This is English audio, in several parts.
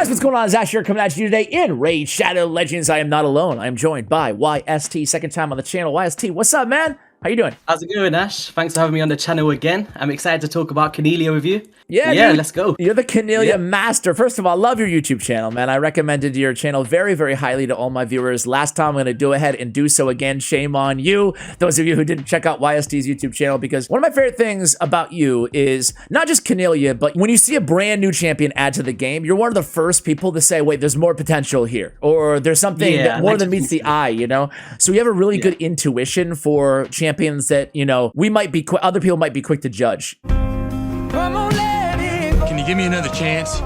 guys, what's going on? It's Ash here coming at you today in Raid Shadow Legends. I am not alone. I am joined by YST, second time on the channel. YST, what's up, man? How you doing? How's it going, Ash? Thanks for having me on the channel again. I'm excited to talk about Conellia with you. Yeah, dude, dude, let's go. You're the Conellia master. First of all, I love your YouTube channel, man. I recommended your channel very, very highly to all my viewers. Last time, I'm going to go ahead and do so again. Shame on you, those of you who didn't check out YST's YouTube channel, because one of my favorite things about you is not just Conellia, but when you see a brand new champion add to the game, you're one of the first people to say, wait, there's more potential here, or there's something that more than meets the eye, you know? So you have a really good intuition for champions that, you know, we might be, other people might be quick to judge. Can you give me another chance?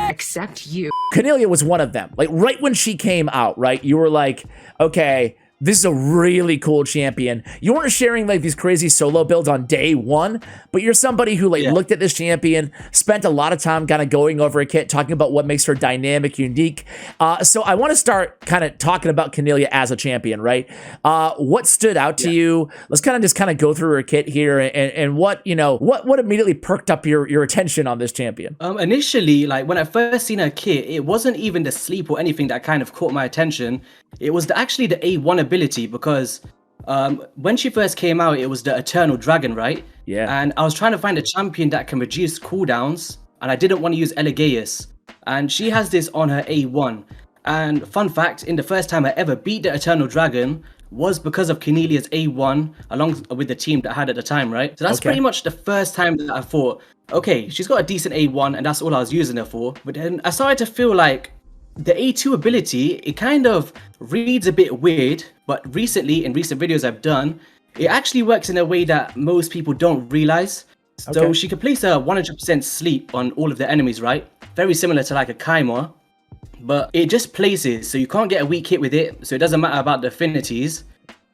Except you. Conellia was one of them. Like right when she came out, right? You were like, okay, this is a really cool champion. You weren't sharing like these crazy solo builds on day one, but you're somebody who like looked at this champion, spent a lot of time kind of going over a kit, talking about what makes her dynamic, unique. So I want to start kind of talking about Conellia as a champion, right? What stood out to you? Let's kind of go through her kit here and what, you know, what immediately perked up your attention on this champion? Initially, like when I first seen her kit, it wasn't even the sleep or anything that kind of caught my attention. It was actually the A1 ability, because when she first came out, it was the Eternal Dragon, right? Yeah. And I was trying to find a champion that can reduce cooldowns, and I didn't want to use Elegaeus. And she has this on her A1. And fun fact, in the first time I ever beat the Eternal Dragon was because of Conellia's A1, along with the team that I had at the time, right? So that's pretty much the first time that I thought, okay, she's got a decent A1, and that's all I was using her for. But then I started to feel like the A2 ability, it kind of reads a bit weird, but recently, in recent videos I've done, it actually works in a way that most people don't realize. So she can place a 100% sleep on all of the enemies, right? Very similar to like a Kai'Ma, but it just places, so you can't get a weak hit with it, so it doesn't matter about the affinities.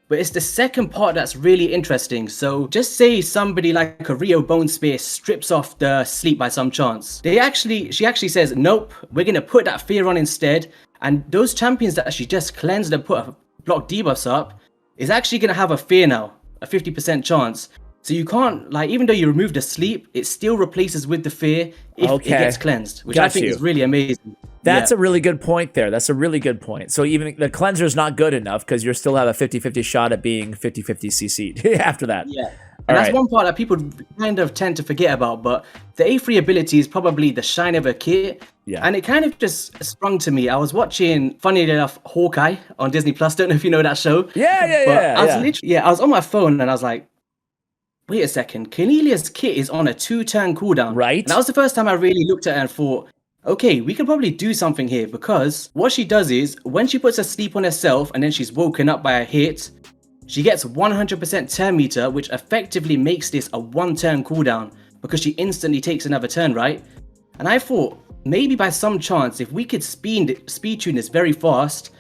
But it's the second part that's really interesting. So just say somebody like a Rio Bone Spear strips off the sleep by some chance. She actually says, nope, we're going to put that fear on instead. And those champions that she just cleansed and put block debuffs up is actually going to have a fear now, a 50% chance. So you can't, like, even though you remove the sleep, it still replaces with the fear if it gets cleansed, which I think is really amazing. That's a really good point there. That's a really good point. So even the cleanser is not good enough because you still have a 50-50 shot at being 50-50 CC'd after that. Yeah. And that's one part that people kind of tend to forget about, but the A3 ability is probably the shine of a kit. Yeah. And it kind of just sprung to me. I was watching, funny enough, Hawkeye on Disney Plus. Don't know if you know that show. I was on my phone and I was like, wait a second, Conellia's kit is on a 2-turn cooldown. Right. And that was the first time I really looked at it and thought, okay, we could probably do something here, because what she does is when she puts a sleep on herself and then she's woken up by a hit, she gets 100% turn meter, which effectively makes this a 1-turn cooldown because she instantly takes another turn, right? And I thought maybe by some chance, if we could speed tune this very fast,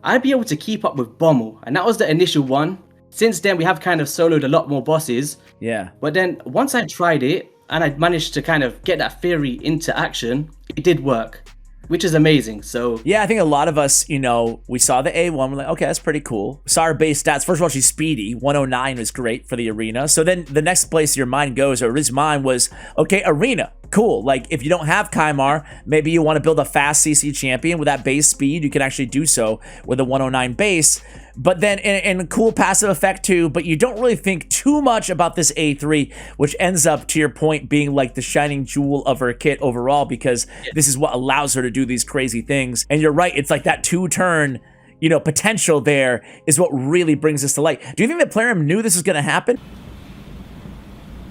I'd be able to keep up with Bommal. And that was the initial one. Since then, we have kind of soloed a lot more bosses. Yeah. But then once I tried it, and I managed to kind of get that theory into action, it did work, which is amazing. So yeah, I think a lot of us, you know, we saw the A1, we're like, okay, that's pretty cool. Saw her base stats. First of all, she's speedy. 109 is great for the arena. So then the next place your mind goes, or at least mine was, okay, arena. Cool. Like if you don't have Kai'Ma, maybe you want to build a fast CC champion with that base speed. You can actually do so with a 109 base. But then in a cool passive effect too, but you don't really think too much about this A3, which ends up, to your point, being like the shining jewel of her kit overall, because this is what allows her to do these crazy things. And you're right, it's like that 2-turn, you know, potential there is what really brings this to light. Do you think that Plarium knew this was going to happen?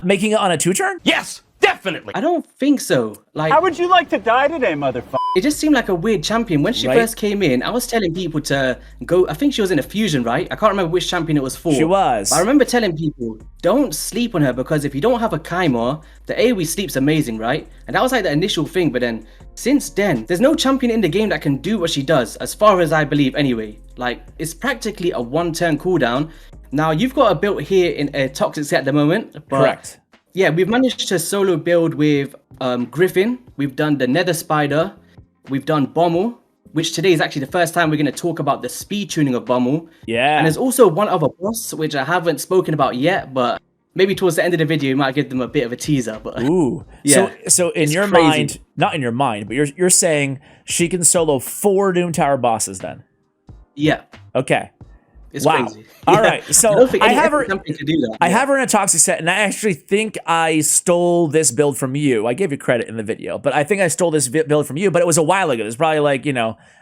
Making it on a 2-turn? Yes, definitely. I don't think so. Like, how would you like to die today, motherfucker? It just seemed like a weird champion. When she first came in, I was telling people to go, I think she was in a fusion, right? I can't remember which champion it was for. She was. But I remember telling people, don't sleep on her, because if you don't have a Kai'Ma, the AoE sleep's amazing, right? And that was like the initial thing, but then since then, there's no champion in the game that can do what she does, as far as I believe anyway. Like, it's practically a 1-turn cooldown. Now, you've got a build here in a Toxic set at the moment. But correct. Yeah, we've managed to solo build with Griffin. We've done the Nether Spider. We've done Bommal, which today is actually the first time we're going to talk about the speed tuning of Bommal. Yeah. And there's also one other boss, which I haven't spoken about yet, but maybe towards the end of the video, you might give them a bit of a teaser. But Ooh. yeah, So in it's your crazy. mind, not in your mind, but you're saying she can solo 4 Doom Tower bosses then? Yeah. Okay. It's Wow. crazy. All right. So I don't think I any have her. champion could do that. I have her in a toxic set, and I actually think I stole this build from you. I gave you credit in the video, but I think I stole this build from you, but it was a while ago. It was probably like,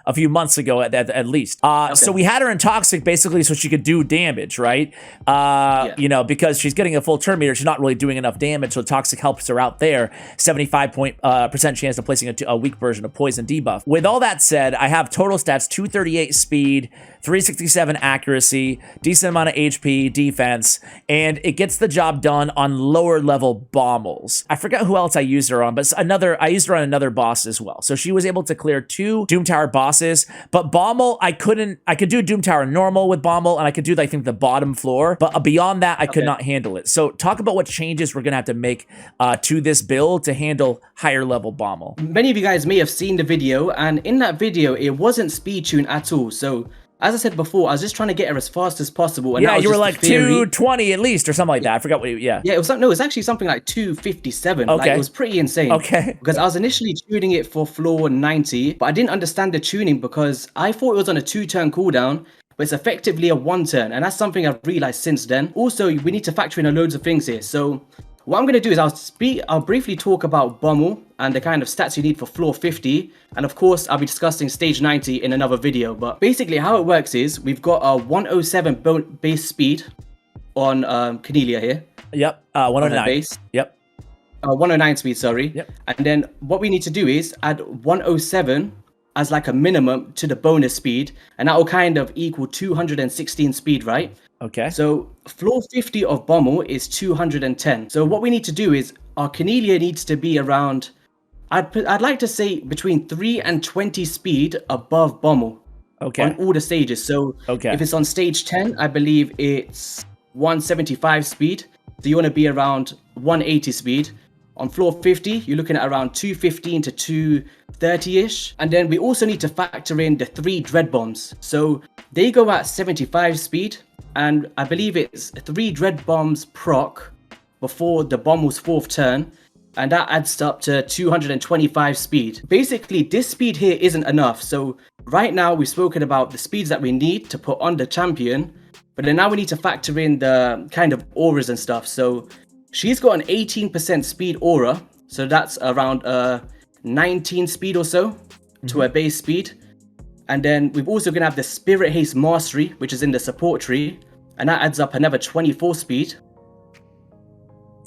a few months ago at least. So we had her in toxic basically so she could do damage, right? Because she's getting a full turn meter, she's not really doing enough damage, so toxic helps her out there. 75% chance of placing a weak version of poison debuff. With all that said, I have total stats 238 speed, 367 accuracy, decent amount of HP, defense, and it gets the job done on lower level bommels. I forgot who else I used her on, but I used her on another boss as well. So she was able to clear 2 Doom Tower bosses, but Bommal, I could do Doom Tower normal with Bommal, and I could do, I think, the bottom floor, but beyond that, I could not handle it. So talk about what changes we're gonna have to make to this build to handle higher level Bommal. Many of you guys may have seen the video, and in that video, it wasn't speed tune at all. So as I said before, I was just trying to get her as fast as possible. And Yeah, that was you were just like the theory. 220 at least, or something like that. I forgot what. Yeah. Yeah, it was actually something like 257. Okay. Like, it was pretty insane. Okay. Because I was initially tuning it for floor 90, but I didn't understand the tuning because I thought it was on a 2-turn cooldown, but it's effectively a 1-turn, and that's something I've realized since then. Also, we need to factor in loads of things here. So what I'm going to do is I'll briefly talk about Bommal and the kind of stats you need for floor 50, and of course I'll be discussing stage 90 in another video. But basically how it works is we've got a 107 base speed on Cornelia here. Yep. 109. Base. Yep. 109 speed, sorry. Yep. And then what we need to do is add 107 as like a minimum to the bonus speed, and that will kind of equal 216 speed, right? Okay. So floor 50 of Bommal is 210. So what we need to do is our Cornelia needs to be around, I'd like to say between 3 and 20 speed above Bommal. Okay. On all the stages. So if it's on stage 10, I believe it's 175 speed. So you want to be around 180 speed. On floor 50, you're looking at around 215 to 230-ish. And then we also need to factor in the 3 dread bombs. So they go at 75 speed. And I believe it's 3 dread bombs proc before the Bommal's 4th turn. And that adds up to 225 speed. Basically, this speed here isn't enough. So right now, we've spoken about the speeds that we need to put on the champion. But then now we need to factor in the kind of auras and stuff. So she's got an 18% speed aura. So that's around 19 speed or so to her base speed. And then we've also going to have the Spirit Haste Mastery, which is in the support tree. And that adds up another 24 speed.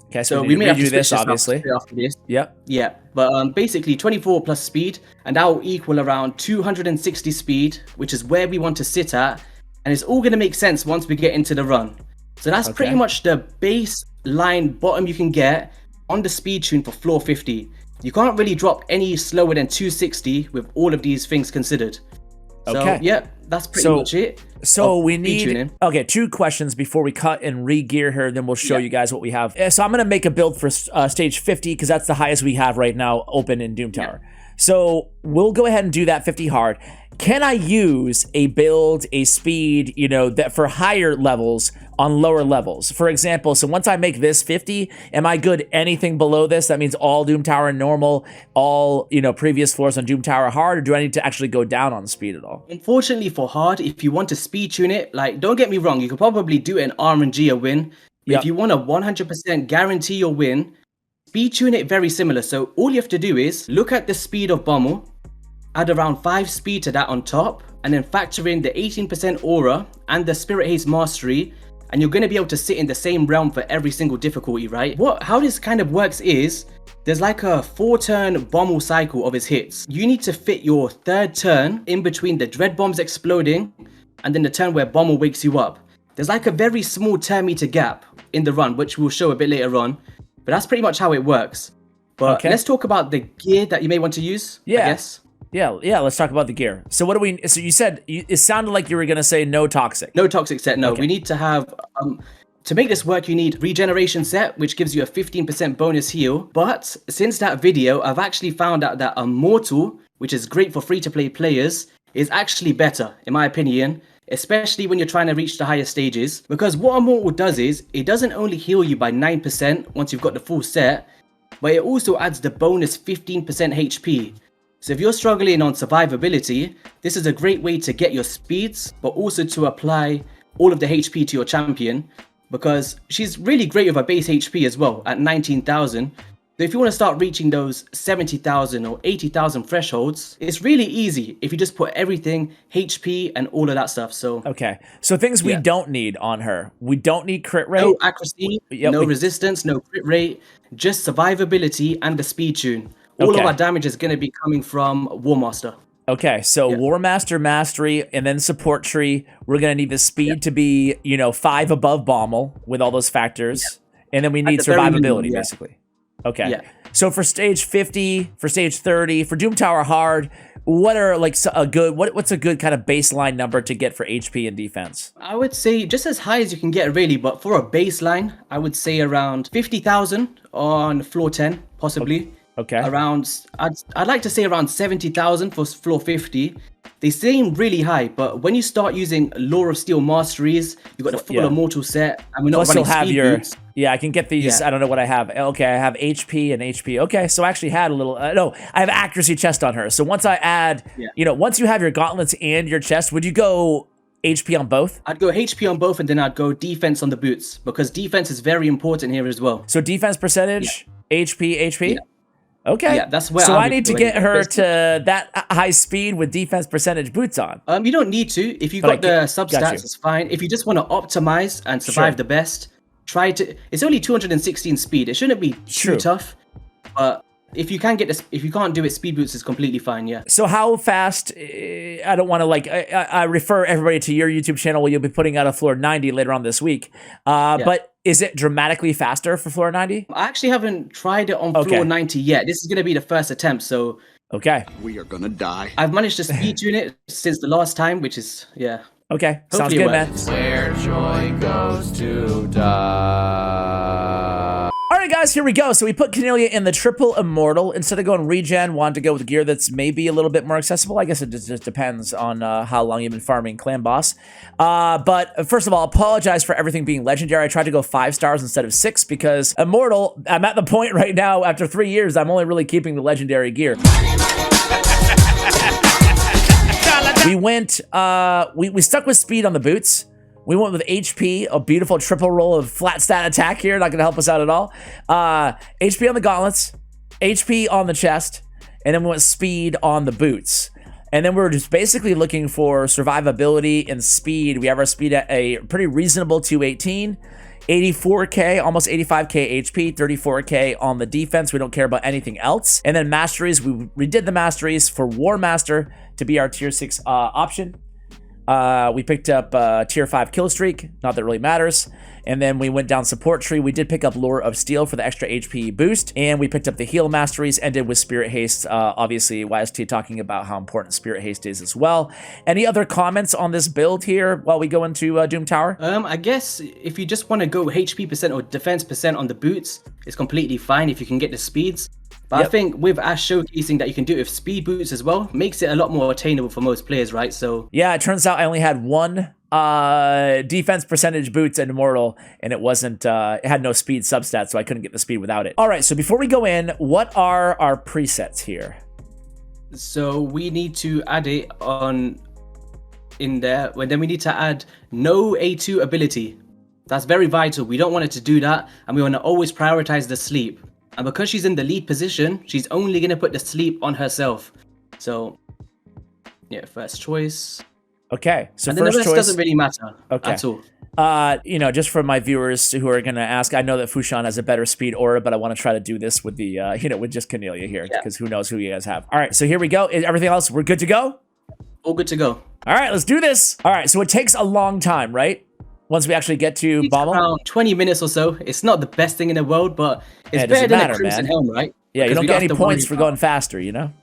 Okay, so we may have to do switch this, obviously. after this. Yep. Yeah, but basically 24 plus speed, and that will equal around 260 speed, which is where we want to sit at. And it's all going to make sense once we get into the run. So that's pretty much the baseline bottom you can get on the speed tune for floor 50. You can't really drop any slower than 260 with all of these things considered. So, yeah, that's pretty much it. So we need, 2 questions before we cut and re-gear her, then we'll show you guys what we have. So I'm going to make a build for stage 50 because that's the highest we have right now open in Doom Tower. So we'll go ahead and do that 50 hard. Can I use a build, a speed, that for higher levels on lower levels? For example, so once I make this 50, am I good anything below this? That means all Doom Tower normal, all, previous floors on Doom Tower hard, or do I need to actually go down on speed at all? Unfortunately for hard, if you want to speed tune it, like, don't get me wrong, you could probably do an RNG a win. But if you want to 100% guarantee your win, speed tune it very similar. So all you have to do is look at the speed of Bommal, add around 5 speed to that on top, and then factor in the 18% aura and the Spirit Haste Mastery, and you're going to be able to sit in the same realm for every single difficulty, right? How this kind of works is, there's like a 4-turn Bommal cycle of his hits. You need to fit your 3rd turn in between the Dread Bombs exploding, and then the turn where Bommal wakes you up. There's like a very small turn meter gap in the run, which we'll show a bit later on, but that's pretty much how it works. But let's talk about the gear that you may want to use, I guess. Yeah, let's talk about the gear. So what do we, so you said, it sounded like you were going to say no toxic. No toxic set, no. We need to have, to make this work, you need regeneration set, which gives you a 15% bonus heal. But since that video, I've actually found out that Immortal, which is great for free-to-play players, is actually better, in my opinion. especially when you're trying to reach the higher stages. Because what Immortal does is, it doesn't only heal you by 9% once you've got the full set, but it also adds the bonus 15% HP. So if you're struggling on survivability, this is a great way to get your speeds, but also to apply all of the HP to your champion, because she's really great with her base HP as well at 19,000. So if you want to start reaching those 70,000 or 80,000 thresholds, it's really easy if you just put everything, HP and all of that stuff. So Okay. So things we don't need on her. We don't need crit rate. no accuracy, no resistance, no crit rate, just survivability and the speed tune. All of our damage is going to be coming from War Master. Okay, so War Master Mastery and then support tree. We're going to need the speed to be, 5 above Bommal with all those factors. And then we need survivability, basically. Okay. Yeah. So for stage 50, for stage 30, for Doom Tower hard, what are like what's a good kind of baseline number to get for HP and defense? I would say just as high as you can get really, but for a baseline, I would say around 50,000 on floor 10, possibly. Okay. I'd like to say around 70,000 for floor 50. They seem really high, but when you start using Law of Steel Masteries, you've got the full Immortal set, and we're not running speed boots. Yeah, I can get these. I don't know what I have. Okay, I have HP and HP. Okay, so I actually had a little. No, I have accuracy chest on her. So once I add, once you have your gauntlets and your chest, would you go HP on both? I'd go HP on both, and then I'd go defense on the boots, because defense is very important here as well. So defense percentage, HP. Yeah. Okay. Yeah, that's where. So I need to get her to that high speed with defense percentage boots on. You don't need to. If you've got the substats, it's fine. If you just want to optimize and survive the best, try to. It's only 216 speed. It shouldn't be too tough. But if you can't do it, speed boots is completely fine. Yeah. So how fast? I don't want to I refer everybody to your YouTube channel where you'll be putting out a floor 90 later on this week. But is it dramatically faster for floor 90? I actually haven't tried it on floor 90 yet. This is going to be the first attempt, so... Okay. We are going to die. I've managed to speed tune it since the last time, which is, Okay, sounds good, man. Where joy goes to die. All right, guys, here we go. So we put Conellia in the triple immortal. Instead of going regen, wanted to go with gear that's maybe a little bit more accessible. I guess it just depends on how long you've been farming Clan Boss. But first of all, apologize for everything being legendary. I tried to go 5 stars instead of 6 because immortal, I'm at the point right now, after 3 years, I'm only really keeping the legendary gear. We went, we stuck with speed on the boots. We went with HP, a beautiful triple roll of flat stat attack here. Not going to help us out at all. HP on the gauntlets, HP on the chest, and then we went speed on the boots. And then we're just basically looking for survivability and speed. We have our speed at a pretty reasonable 218. 84k, almost 85k HP, 34k on the defense. We don't care about anything else. And then masteries, we redid the masteries for War Master to be our tier 6 option. We picked up tier 5 kill streak, not that it really matters. And then we went down support tree. We did pick up Lure of Steel for the extra HP boost. And we picked up the heal masteries, ended with Spirit Haste. Obviously, YST talking about how important Spirit Haste is as well. Any other comments on this build here while we go into Doom Tower? I guess if you just want to go HP percent or defense percent on the boots, it's completely fine if you can get the speeds. But I think with Ash showcasing that you can do it with speed boots as well, makes it a lot more attainable for most players, right? So yeah, it turns out I only had 1 defense percentage boots in Immortal, and it wasn't, it had no speed substat, so I couldn't get the speed without it. All right, so before we go in, what are our presets here? So we need to add it on in there, and then we need to add no A2 ability. That's very vital. We don't want it to do that, and we want to always prioritize the sleep. And because she's in the lead position, she's only going to put the sleep on herself. So, yeah, first choice. Okay, so and then first the rest choice doesn't really matter at all. Just for my viewers who are going to ask, I know that Fushan has a better speed aura, but I want to try to do this with the, with just Conellia here, because who knows who you guys have. All right, so here we go. Everything else, we're good to go? All good to go. All right, let's do this. All right, so it takes a long time, right? Once we actually get to Bommal? Around 20 minutes or so. It's not the best thing in the world, but it's better than a Crimson Helm, right? Yeah, you don't get any points for going faster, you know?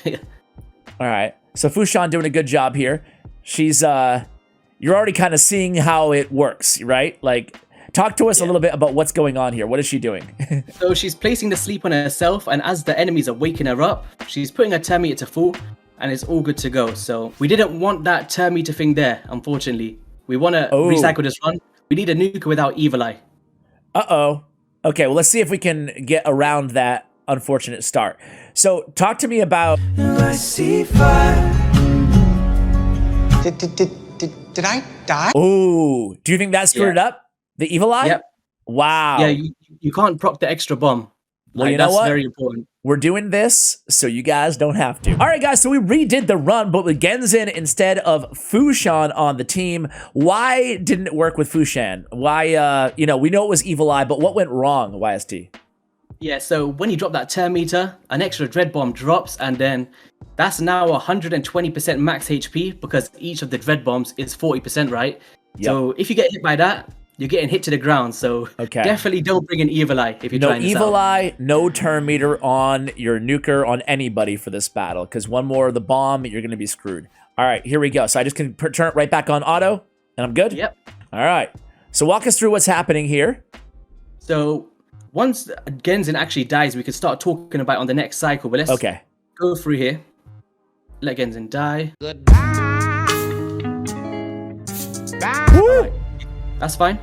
Yeah. All right, so Fushan doing a good job here. She's, you're already kind of seeing how it works, right? Like, talk to us a little bit about what's going on here. What is she doing? So she's placing the sleep on herself, and as the enemies are waking her up, she's putting her thermometer to full. and it's all good to go. So we didn't want that turn meter thing there, unfortunately. We want to recycle this run. We need a nuke without Evil Eye. Uh-oh. Okay, well, let's see if we can get around that unfortunate start. So talk to me about... I see fire. Did I die? Ooh, do you think that screwed it up? The Evil Eye? Yep. Wow. Yeah, you can't proc the extra bomb. Well, you know that's what? very important. We're doing this so you guys don't have to. All right, guys, so we redid the run, but with Genzin instead of Fushan on the team. Why didn't it work with Fushan? Why, we know it was Evil Eye, but what went wrong, YST? Yeah, so when you drop that turn meter, an extra Dread Bomb drops, and then that's now 120% max HP because each of the Dread Bombs is 40%, right? Yep. So if you get hit by that, you're getting hit to the ground. So definitely don't bring an Evil Eye if you're trying this out. No Evil Eye, no turn meter on your nuker on anybody for this battle, because one more of the bomb, you're going to be screwed. All right, here we go. So I just can turn it right back on auto, and I'm good? Yep. All right. So walk us through what's happening here. So once Genzin actually dies, we can start talking about it on the next cycle. But let's go through here. Let Genzin die. Woo! That's fine.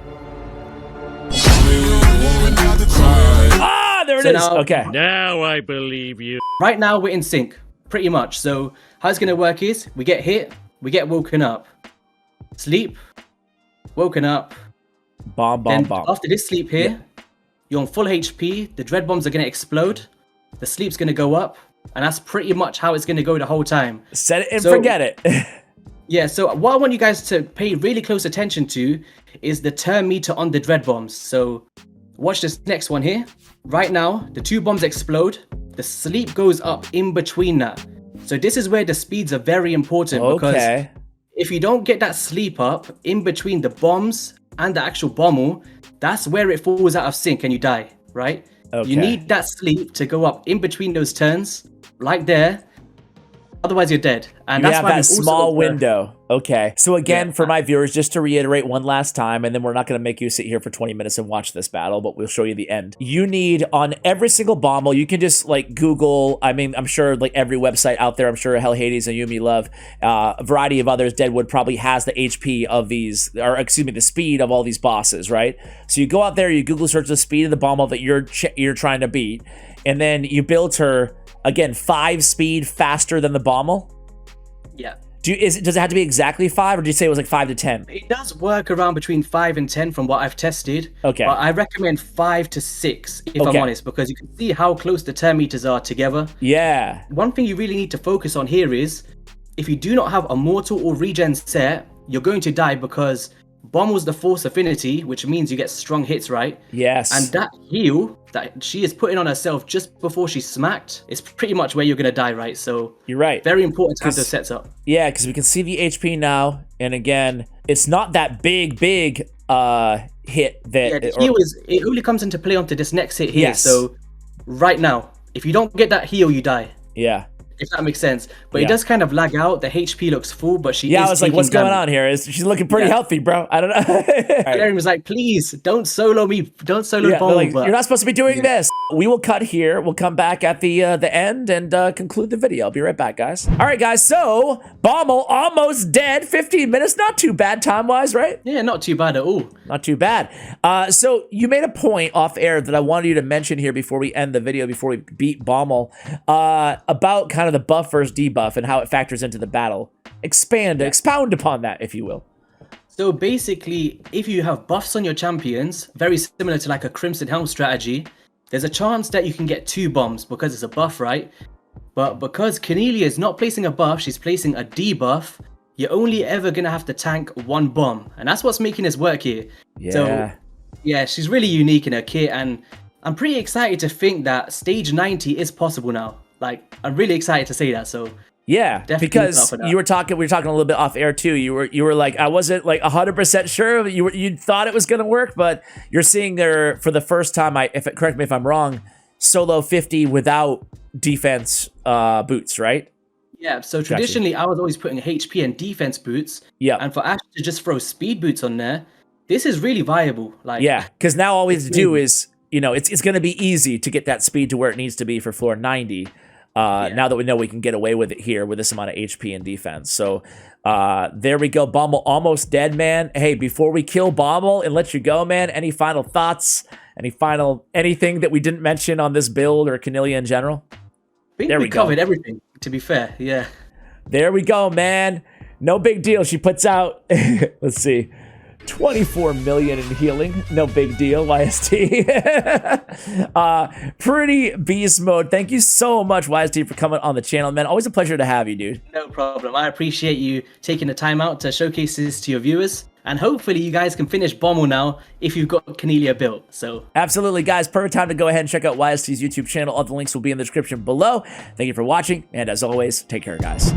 Ah, there it is. Now, okay. Now I believe you. Right now we're in sync, pretty much. So how it's gonna work is we get hit, we get woken up, sleep, woken up. Bomb. After this sleep here, you're on full HP. The Dread Bombs are gonna explode. The sleep's gonna go up, and that's pretty much how it's gonna go the whole time. Set it and forget it. Yeah, so what I want you guys to pay really close attention to is the turn meter on the Dread Bombs. So watch this next one here. Right now, the 2 bombs explode. The sleep goes up in between that. So this is where the speeds are very important because if you don't get that sleep up in between the bombs and the actual Bommal, that's where it falls out of sync and you die, right? You need that sleep to go up in between those turns, like there. Otherwise, you're dead. And you that's have why that small window. Okay. So again, for my viewers, just to reiterate one last time, and then we're not going to make you sit here for 20 minutes and watch this battle, but we'll show you the end. You need, on every single Bommal, you can just like Google, I mean, I'm sure like every website out there, I'm sure Hell Hades and Yumi Love, a variety of others, Deadwood probably has the HP of these, or excuse me, the speed of all these bosses, right? So you go out there, you Google search the speed of the Bommal that you're trying to beat, and then you build her, again, 5 speed faster than the Bommal. Yeah. Does it have to be exactly 5, or do you say it was like 5 to 10? It does work around between 5 and 10 from what I've tested. Okay. But I recommend 5 to 6 if I'm honest, because you can see how close the turn meters are together. Yeah. One thing you really need to focus on here is if you do not have a mortal or regen set, you're going to die because Bommal's the force affinity, which means you get strong hits, right? Yes. And that heal that she is putting on herself just before she's smacked is pretty much where you're going to die, right? So you're right. Very important to have those sets up. Yeah, because we can see the HP now. And again, it's not that big hit that... Yeah, the heal it only comes into play onto this next hit here. Yes. So right now, if you don't get that heal, you die. Yeah. If that makes sense. But it does kind of lag out. The HP looks full, but she is I was like, what's taking going on here? She's looking pretty healthy, bro. I don't know. Aaron was like, please, don't solo me. Don't solo Bommal. Like, you're not supposed to be doing this. We will cut here. We'll come back at the end and conclude the video. I'll be right back, guys. All right, guys. So, Bommal almost dead. 15 minutes. Not too bad time-wise, right? Yeah, not too bad at all. Not too bad. So, you made a point off air that I wanted you to mention here before we end the video, before we beat Bommal, about kind of the buff versus debuff and how it factors into the battle. Expound upon that, if you will. So basically, if you have buffs on your champions, very similar to like a Crimson Helm strategy, there's a chance that you can get 2 bombs because it's a buff, right? But because Cornelia is not placing a buff, she's placing a debuff, you're only ever going to have to tank 1 bomb. And that's what's making this work here. Yeah. So, yeah, she's really unique in her kit, and I'm pretty excited to think that stage 90 is possible now. Like, I'm really excited to say that, so... Yeah, definitely because we were talking a little bit off air too. You were like, I wasn't like 100% sure. You thought it was gonna work, but you're seeing there for the first time. Correct me if I'm wrong. Solo 50 without defense boots, right? Yeah. So traditionally, I was always putting HP and defense boots. Yeah. And for Ash to just throw speed boots on there, this is really viable. Like, yeah, because now all we have to do is, it's gonna be easy to get that speed to where it needs to be for floor 90. Now that we know we can get away with it here with this amount of HP and defense. So there we go. Bommal almost dead, man. Hey, before we kill Bommal and let you go, man, any final thoughts? Anything that we didn't mention on this build or Conellia in general? I think we covered everything, to be fair. Yeah. There we go, man. No big deal. She puts out, let's see, 24 million in healing. No big deal, YST. Pretty beast mode. Thank you so much, YST, for coming on the channel, man. Always a pleasure to have you, dude. No problem. I appreciate you taking the time out to showcase this to your viewers. And hopefully you guys can finish Bommal now if you've got Cornelia built. So absolutely, guys. Perfect time to go ahead and check out YST's YouTube channel. All the links will be in the description below. Thank you for watching. And as always, take care, guys.